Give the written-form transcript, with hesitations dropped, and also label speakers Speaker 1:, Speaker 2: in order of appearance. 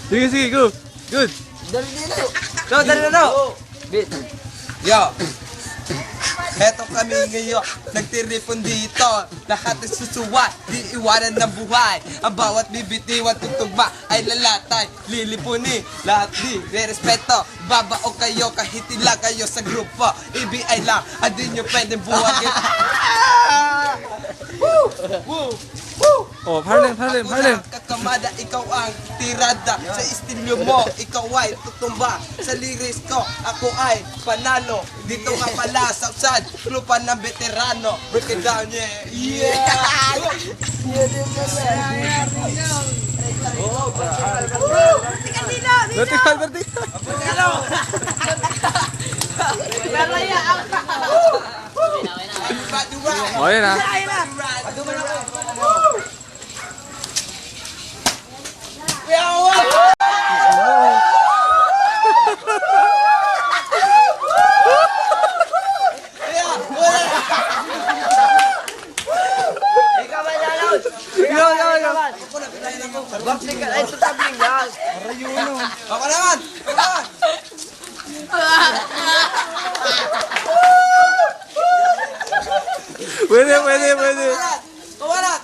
Speaker 1: Sige, sige, go. Good.
Speaker 2: Dali dito. No, dali na. Bit.
Speaker 3: Yo! Heto kami ngayon, nagtiripon dito. Lahat ay susuwat, di iwanan ng buhay. Ang bawat bibitiwan tutugma ay lalatay. Lilipuni, lahat di re-respeto. Babao kayo kahit ilang kayo sa grupo. IBI lang, hindi nyo pwedeng buwagin. Woo! Woo! Woo!
Speaker 1: Oh, parlem.
Speaker 3: Kakamada, ikaw ang tirada. Sa istilyo mo, ikaw ay tutumba. Sa lyrics ko, ako ay panalo. Dito nga pala sa outside, grupa ng veterano. Break it down, yeah!
Speaker 1: Vertical. Oh, yan ah.
Speaker 2: Ay, tutabling yan.
Speaker 3: Ako naman!
Speaker 1: Pwede.
Speaker 3: Kumalat!